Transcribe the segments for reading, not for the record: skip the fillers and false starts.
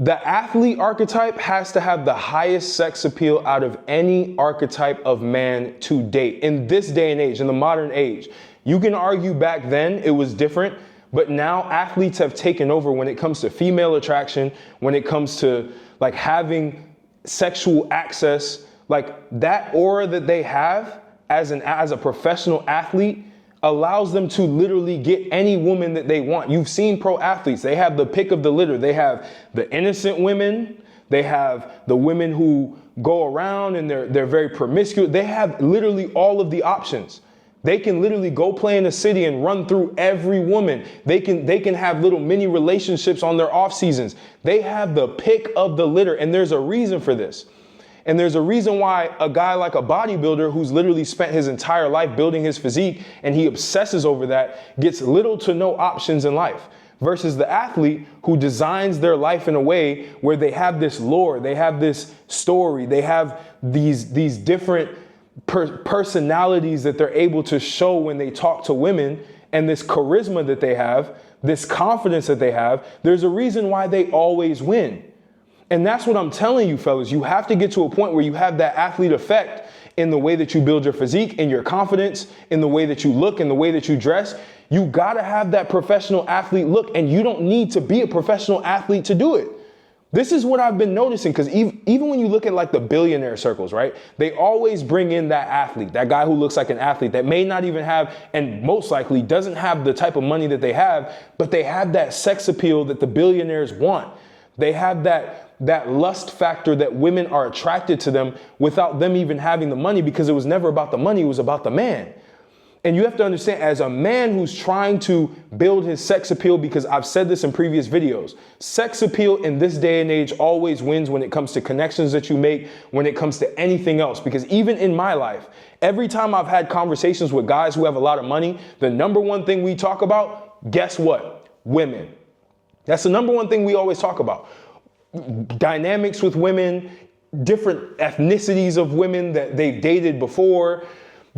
The athlete archetype has to have the highest sex appeal out of any archetype of man to date. In this day and age, in the modern age, you can argue back then it was different, but now athletes have taken over when it comes to female attraction, when it comes to like having sexual access, like that aura that they have as a professional athlete allows them to literally get any woman that they want. You've seen pro athletes, they have the pick of the litter. They have the innocent women, they have the women who go around and they're very promiscuous. They have literally all of the options. They can literally go play in a city and run through every woman. They can have little mini relationships on their off seasons. They have the pick of the litter, and there's a reason for this. And there's a reason why a guy like a bodybuilder who's literally spent his entire life building his physique and he obsesses over that gets little to no options in life versus the athlete who designs their life in a way where they have this lore, they have this story, they have these different personalities that they're able to show when they talk to women, and this charisma that they have, this confidence that they have. There's a reason why they always win. And that's what I'm telling you, fellas. You have to get to a point where you have that athlete effect in the way that you build your physique, in your confidence, in the way that you look, in the way that you dress. You gotta have that professional athlete look, and you don't need to be a professional athlete to do it. This is what I've been noticing, because even when you look at like the billionaire circles, right? They always bring in that athlete, that guy who looks like an athlete that may not even have, and most likely doesn't have the type of money that they have, but they have that sex appeal that the billionaires want. They have that lust factor that women are attracted to them without them even having the money, because it was never about the money, it was about the man. And you have to understand, as a man who's trying to build his sex appeal, because I've said this in previous videos, sex appeal in this day and age always wins when it comes to connections that you make, when it comes to anything else. Because even in my life, every time I've had conversations with guys who have a lot of money, the number one thing we talk about, guess what? Women. That's the number one thing we always talk about. Dynamics with women, different ethnicities of women that they've dated before,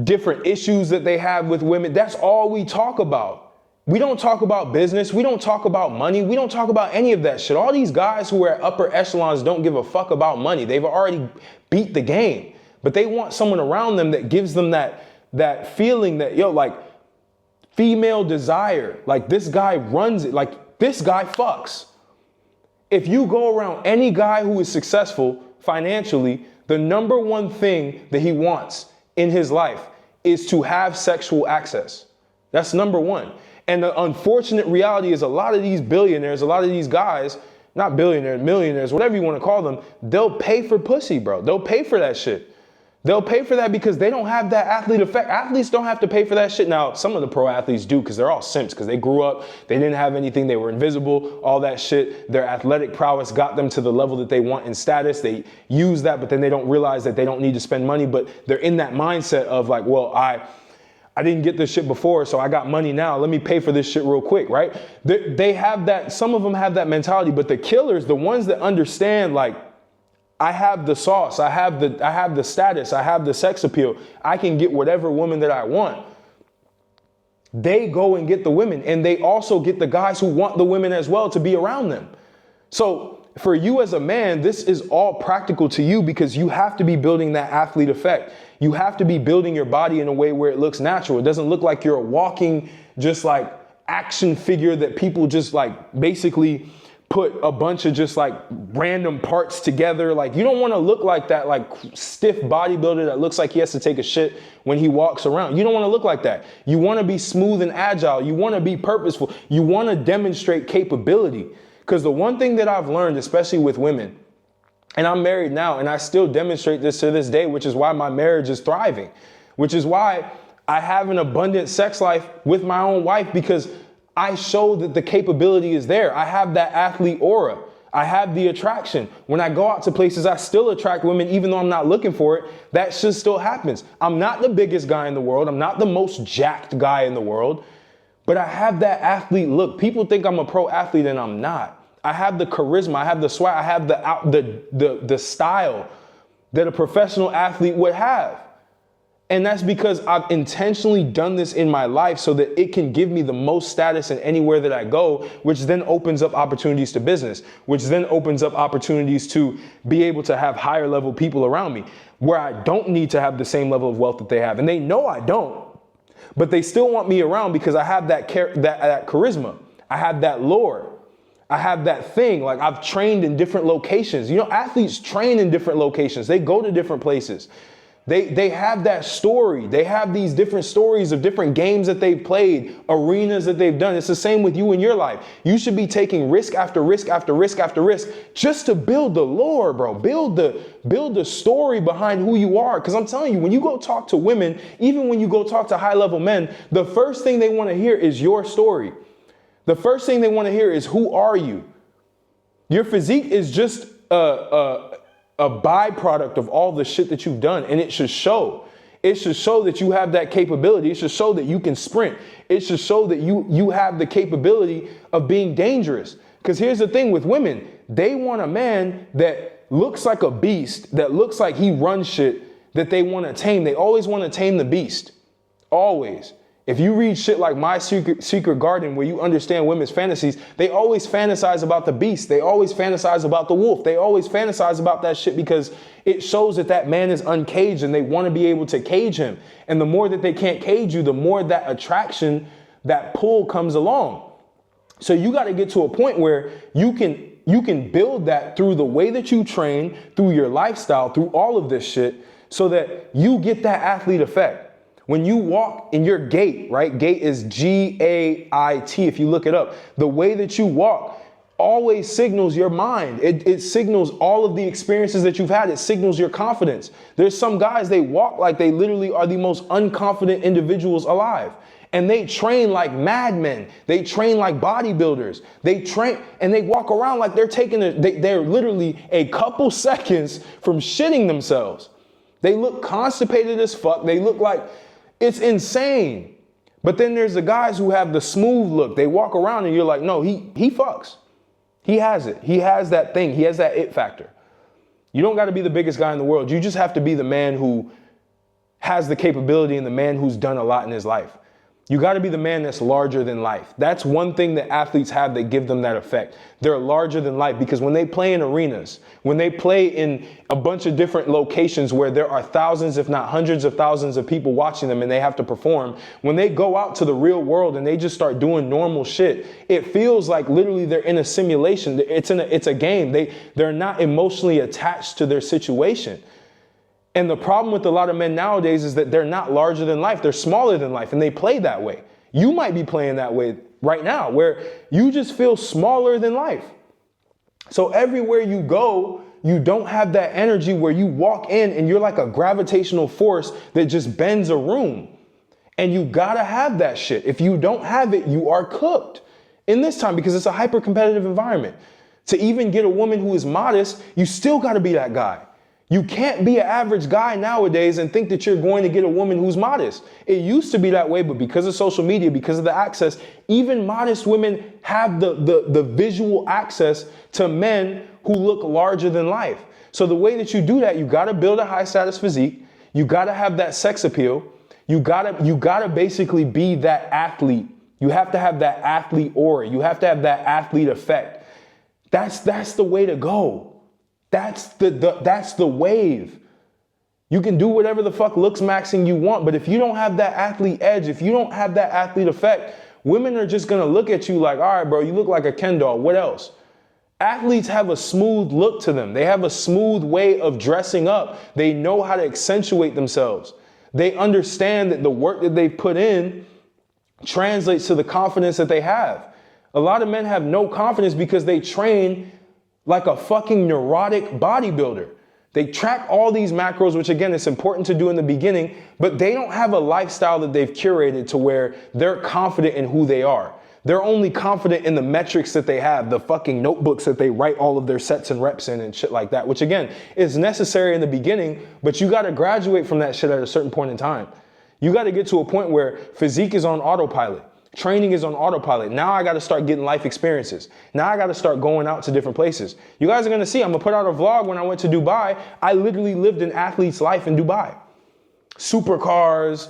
different issues that they have with women. That's all we talk about. We don't talk about business. We don't talk about money. We don't talk about any of that shit. All these guys who are at upper echelons don't give a fuck about money. They've already beat the game, but they want someone around them that gives them that feeling that, yo, like female desire, like this guy runs it, like this guy fucks. If you go around any guy who is successful financially, the number one thing that he wants in his life is to have sexual access. That's number one. And the unfortunate reality is a lot of these billionaires, a lot of these guys, not billionaires, millionaires, whatever you want to call them, they'll pay for pussy, bro. They'll pay for that shit. They'll pay for that because they don't have that athlete effect. Athletes don't have to pay for that shit. Now, some of the pro athletes do, because they're all simps, because they grew up, they didn't have anything, they were invisible, all that shit. Their athletic prowess got them to the level that they want in status. They use that, but then they don't realize that they don't need to spend money, but they're in that mindset of like, well, I didn't get this shit before, so I got money now. Let me pay for this shit real quick, right? They have that, some of them have that mentality, but the killers, the ones that understand like, I have the sauce, I have the status, I have the sex appeal, I can get whatever woman that I want. They go and get the women, and they also get the guys who want the women as well to be around them. So for you as a man, this is all practical to you because you have to be building that athlete effect. You have to be building your body in a way where it looks natural. It doesn't look like you're a walking, just like action figure that people just like basically put a bunch of just like random parts together. Like you don't want to look like that, like stiff bodybuilder that looks like he has to take a shit when he walks around. You don't want to look like that. You want to be smooth and agile. You want to be purposeful. You want to demonstrate capability. Because the one thing that I've learned, especially with women, and I'm married now and I still demonstrate this to this day, which is why my marriage is thriving, which is why I have an abundant sex life with my own wife, because I show that the capability is there. I have that athlete aura. I have the attraction. When I go out to places, I still attract women, even though I'm not looking for it. That shit still happens. I'm not the biggest guy in the world. I'm not the most jacked guy in the world, but I have that athlete look. People think I'm a pro athlete and I'm not. I have the charisma. I have the swag. I have the style that a professional athlete would have. And that's because I've intentionally done this in my life so that it can give me the most status in anywhere that I go, which then opens up opportunities to business, which then opens up opportunities to be able to have higher level people around me where I don't need to have the same level of wealth that they have. And they know I don't, but they still want me around because I have that charisma. I have that lore. I have that thing. Like, I've trained in different locations. You know, athletes train in different locations. They go to different places. They have that story. They have these different stories of different games that they've played, arenas that they've done. It's the same with you in your life. You should be taking risk after risk after risk after risk just to build the lore, bro. Build the story behind who you are. Because I'm telling you, when you go talk to women, even when you go talk to high level men, the first thing they want to hear is your story. The first thing they want to hear is, who are you? Your physique is just a byproduct of all the shit that you've done, and it should show. It should show that you have that capability. It should show that you can sprint. It should show that you have the capability of being dangerous. Because here's the thing with women, they want a man that looks like a beast, that looks like he runs shit, that they want to tame. They always want to tame the beast. Always. If you read shit like My Secret Garden, where you understand women's fantasies, they always fantasize about the beast. They always fantasize about the wolf. They always fantasize about that shit because it shows that that man is uncaged and they want to be able to cage him. And the more that they can't cage you, the more that attraction, that pull comes along. So you got to get to a point where you can build that through the way that you train, through your lifestyle, through all of this shit, so that you get that athlete effect. When you walk in your gait, right? Gait is G-A-I-T. If you look it up, the way that you walk always signals your mind. It signals all of the experiences that you've had. It signals your confidence. There's some guys, they walk like they literally are the most unconfident individuals alive. And they train like madmen. They train like bodybuilders. They train and they walk around like they're literally a couple seconds from shitting themselves. They look constipated as fuck. They look like, it's insane. But then there's the guys who have the smooth look. They walk around and you're like, no, he fucks. He has it. He has that thing. He has that it factor. You don't got to be the biggest guy in the world. You just have to be the man who has the capability and the man who's done a lot in his life. You got to be the man that's larger than life. That's one thing that athletes have that give them that effect. They're larger than life because when they play in arenas, when they play in a bunch of different locations where there are thousands, if not hundreds of thousands of people watching them and they have to perform, when they go out to the real world and they just start doing normal shit, it feels like literally they're in a simulation. It's a game. They're not emotionally attached to their situation. And the problem with a lot of men nowadays is that they're not larger than life. They're smaller than life, and they play that way. You might be playing that way right now, where you just feel smaller than life. So everywhere you go, you don't have that energy where you walk in and you're like a gravitational force that just bends a room. And you gotta have that shit. If you don't have it, you are cooked in this time because it's a hyper competitive environment. To even get a woman who is modest, you still gotta be that guy. You can't be an average guy nowadays and think that you're going to get a woman who's modest. It used to be that way, but because of social media, because of the access, even modest women have the visual access to men who look larger than life. So the way that you do that, you got to build a high status physique. You got to have that sex appeal. You gotta basically be that athlete. You have to have that athlete aura. You have to have that athlete effect. That's the way to go. That's the wave. You can do whatever the fuck looks maxing you want, but if you don't have that athlete edge, if you don't have that athlete effect, women are just gonna look at you like, all right, bro, you look like a Ken doll. What else? Athletes have a smooth look to them. They have a smooth way of dressing up. They know how to accentuate themselves. They understand that the work that they've put in translates to the confidence that they have. A lot of men have no confidence because they train like a fucking neurotic bodybuilder. They track all these macros, which again, it's important to do in the beginning, but they don't have a lifestyle that they've curated to where they're confident in who they are. They're only confident in the metrics that they have, the fucking notebooks that they write all of their sets and reps in and shit like that, which again, is necessary in the beginning, but you gotta graduate from that shit at a certain point in time. You gotta get to a point where physique is on autopilot. Training is on autopilot. Now I got to start getting life experiences. Now I got to start going out to different places. You guys are going to see, I'm going to put out a vlog when I went to Dubai. I literally lived an athlete's life in Dubai. supercars,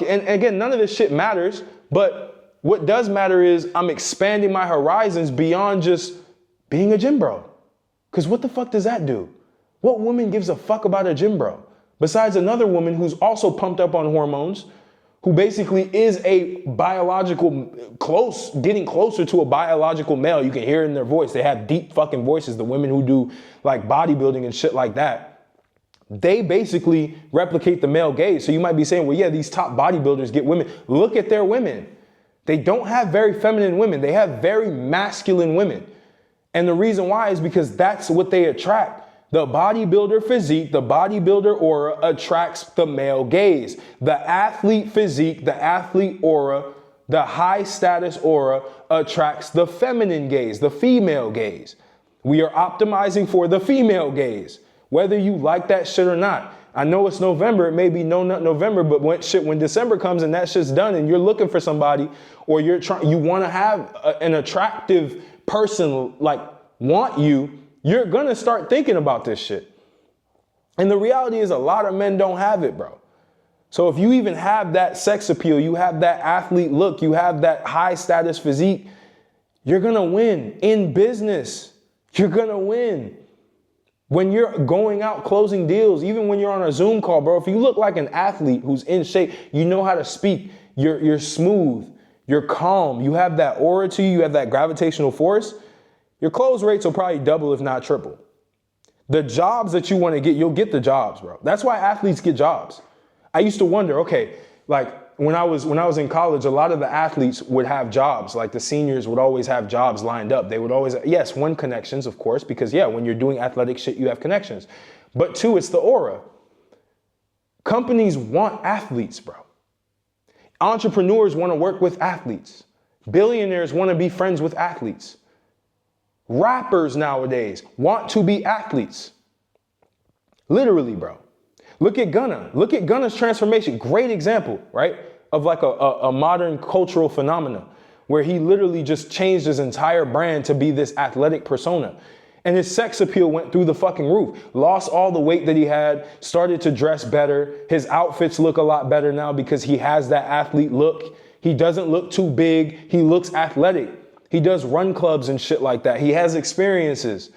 and again, none of this shit matters, but what does matter is I'm expanding my horizons beyond just being a gym bro. Because what the fuck does that do? What woman gives a fuck about a gym bro? Besides another woman who's also pumped up on hormones, who basically is a biological, getting closer to a biological male. You can hear it in their voice. They have deep fucking voices, the women who do like bodybuilding and shit like that. They basically replicate the male gaze. So you might be saying, well, yeah, these top bodybuilders get women. Look at their women. They don't have very feminine women. They have very masculine women. And the reason why is because that's what they attract. The bodybuilder physique, the bodybuilder aura attracts the male gaze. The athlete physique, the athlete aura, the high status aura attracts the feminine gaze, the female gaze. We are optimizing for the female gaze, whether you like that shit or not. I know it's November, it may be no nut November, but when December comes and that shit's done and you're looking for somebody, or you want to have an attractive person like want you, you're gonna start thinking about this shit. And the reality is a lot of men don't have it, bro. So if you even have that sex appeal, you have that athlete look, you have that high status physique, you're gonna win in business. You're gonna win. When you're going out closing deals, even when you're on a Zoom call, bro, if you look like an athlete who's in shape, you know how to speak, you're smooth, you're calm, you have that aura to you, you have that gravitational force, your close rates will probably double, if not triple. The jobs that you want to get, you'll get the jobs, bro. That's why athletes get jobs. I used to wonder, okay, like when I was in college, a lot of the athletes would have jobs. Like the seniors would always have jobs lined up. They would always, yes, one, connections, of course, because yeah, when you're doing athletic shit, you have connections. But two, it's the aura. Companies want athletes, bro. Entrepreneurs want to work with athletes. Billionaires want to be friends with athletes. Rappers nowadays want to be athletes. Literally, bro. Look at Gunna. Look at Gunna's transformation. Great example, right? Of like a modern cultural phenomena where he literally just changed his entire brand to be this athletic persona. And his sex appeal went through the fucking roof. Lost all the weight that he had, started to dress better. His outfits look a lot better now because he has that athlete look. He doesn't look too big. He looks athletic. He does run clubs and shit like that. He has experiences.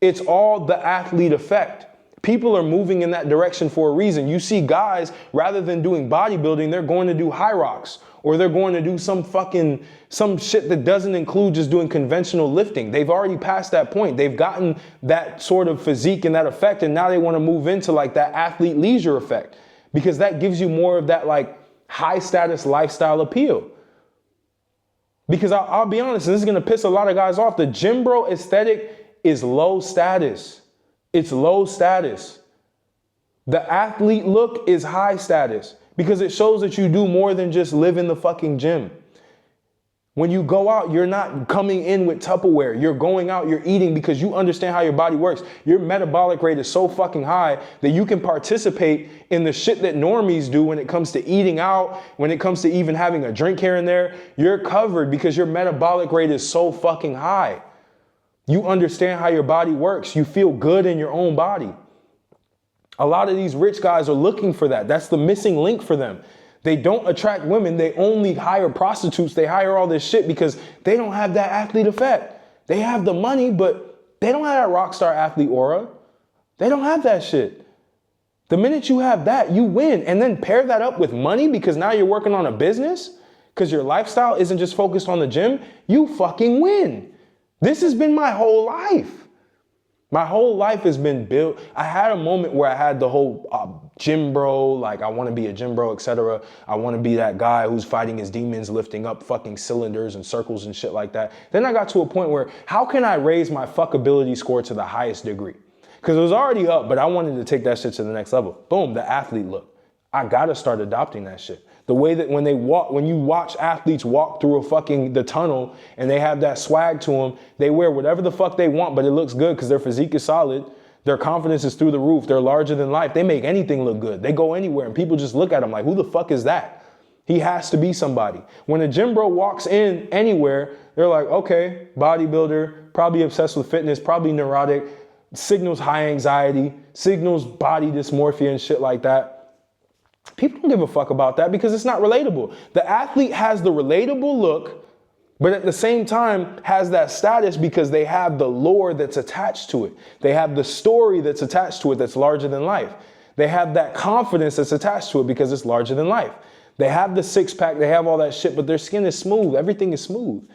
It's all the athlete effect. People are moving in that direction for a reason. You see guys, rather than doing bodybuilding, they're going to do high rocks, or they're going to do some shit that doesn't include just doing conventional lifting. They've already passed that point. They've gotten that sort of physique and that effect, and now they want to move into like that athlete leisure effect, because that gives you more of that like high status lifestyle appeal. Because I'll be honest, and this is going to piss a lot of guys off, the gym bro aesthetic is low status. It's low status. The athlete look is high status because it shows that you do more than just live in the fucking gym. When you go out, you're not coming in with Tupperware. You're going out, you're eating because you understand how your body works. Your metabolic rate is so fucking high that you can participate in the shit that normies do when it comes to eating out, when it comes to even having a drink here and there. You're covered because your metabolic rate is so fucking high. You understand how your body works. You feel good in your own body. A lot of these rich guys are looking for that. That's the missing link for them. They don't attract women. They only hire prostitutes. They hire all this shit because they don't have that athlete effect. They have the money, but they don't have that rock star athlete aura. They don't have that shit. The minute you have that, you win. And then pair that up with money because now you're working on a business because your lifestyle isn't just focused on the gym. You fucking win. This has been my whole life. My whole life has been built. I had a moment where I had the whole gym bro, like I want to be a gym bro, etc. I want to be that guy who's fighting his demons, lifting up fucking cylinders and circles and shit like that. Then I got to a point where how can I raise my fuckability score to the highest degree? Because it was already up, but I wanted to take that shit to the next level. Boom, the athlete look. I got to start adopting that shit. The way that when you watch athletes walk through the tunnel and they have that swag to them, they wear whatever the fuck they want, but it looks good because their physique is solid. Their confidence is through the roof. They're larger than life. They make anything look good. They go anywhere and people just look at them like, who the fuck is that? He has to be somebody. When a gym bro walks in anywhere, they're like, okay, bodybuilder, probably obsessed with fitness, probably neurotic, signals high anxiety, signals body dysmorphia and shit like that. People don't give a fuck about that because it's not relatable. The athlete has the relatable look, but at the same time has that status because they have the lore that's attached to it. They have the story that's attached to it that's larger than life. They have that confidence that's attached to it because it's larger than life. They have the six pack, they have all that shit, but their skin is smooth. Everything is smooth.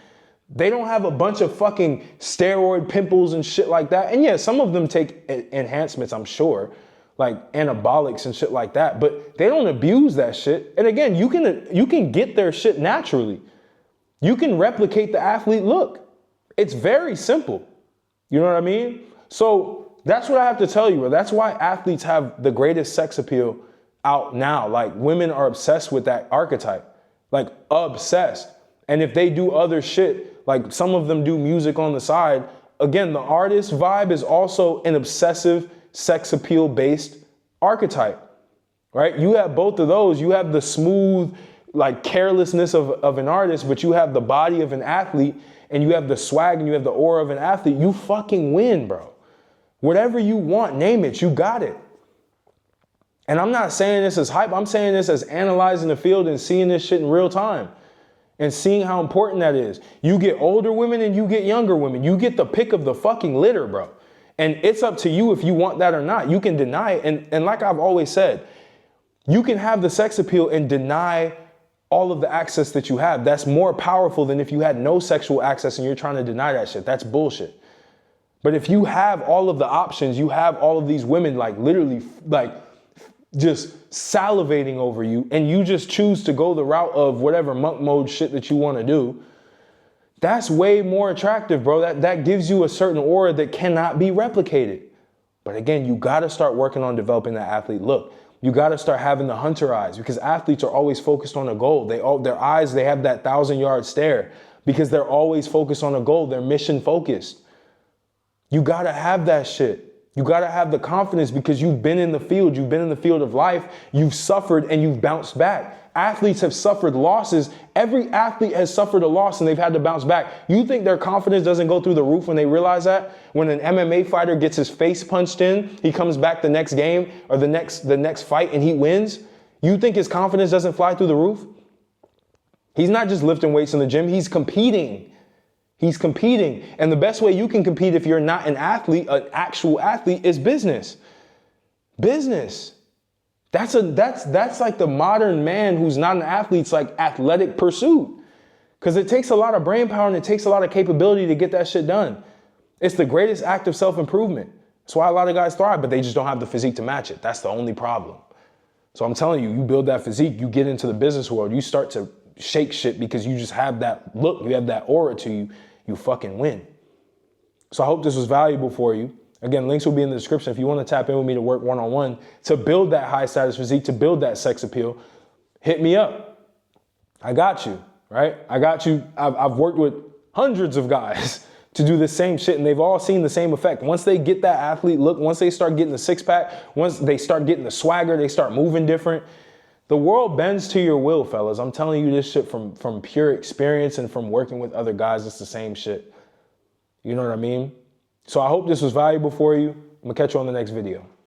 They don't have a bunch of fucking steroid pimples and shit like that. And yeah, some of them take enhancements, I'm sure, like anabolics and shit like that, but they don't abuse that shit. And again, you can get their shit naturally. You can replicate the athlete look. It's very simple. You know what I mean? So that's what I have to tell you. That's why athletes have the greatest sex appeal out now. Like, women are obsessed with that archetype, like obsessed. And if they do other shit, like some of them do music on the side, again, the artist vibe is also an obsessive sex appeal based archetype, right? You have both of those. You have the smooth, like carelessness of an artist, but you have the body of an athlete, and you have the swag and you have the aura of an athlete. You fucking win, bro. Whatever you want, name it, you got it. And I'm not saying this as hype. I'm saying this as analyzing the field and seeing this shit in real time and seeing how important that is. You get older women and you get younger women. You get the pick of the fucking litter, bro. And it's up to you if you want that or not. You can deny it. And like I've always said, you can have the sex appeal and deny all of the access that you have. That's more powerful than if you had no sexual access and you're trying to deny that shit. That's bullshit. But if you have all of the options, you have all of these women like literally like just salivating over you, and you just choose to go the route of whatever monk mode shit that you want to do, that's way more attractive, bro. That gives you a certain aura that cannot be replicated. But again, you got to start working on developing that athlete look. You got to start having the hunter eyes, because athletes are always focused on a goal. Their eyes, they have that 1,000-yard stare because they're always focused on a goal. They're mission focused. You got to have that shit. You got to have the confidence because you've been in the field. You've been in the field of life. You've suffered and you've bounced back. Athletes have suffered losses. Every athlete has suffered a loss and they've had to bounce back. You think their confidence doesn't go through the roof when they realize that? When an MMA fighter gets his face punched in, he comes back the next game or the next fight and he wins? You think his confidence doesn't fly through the roof? He's not just lifting weights in the gym. He's competing. He's competing. And the best way you can compete if you're not an athlete, an actual athlete, is business. Business. That's like the modern man who's not an athlete. It's like athletic pursuit. Because it takes a lot of brain power and it takes a lot of capability to get that shit done. It's the greatest act of self-improvement. That's why a lot of guys thrive, but they just don't have the physique to match it. That's the only problem. So I'm telling you, you build that physique, you get into the business world, you start to shake shit because you just have that look, you have that aura to you. You fucking win. So I hope this was valuable for you. Again, links will be in the description. If you want to tap in with me to work one-on-one to build that high status physique, to build that sex appeal, hit me up. I got you, right? I got you. I've worked with hundreds of guys to do the same shit, and they've all seen the same effect. Once they get that athlete look, once they start getting the six pack, once they start getting the swagger, they start moving different. The world bends to your will, fellas. I'm telling you this shit from pure experience and from working with other guys. It's the same shit. You know what I mean? So I hope this was valuable for you. I'm gonna catch you on the next video.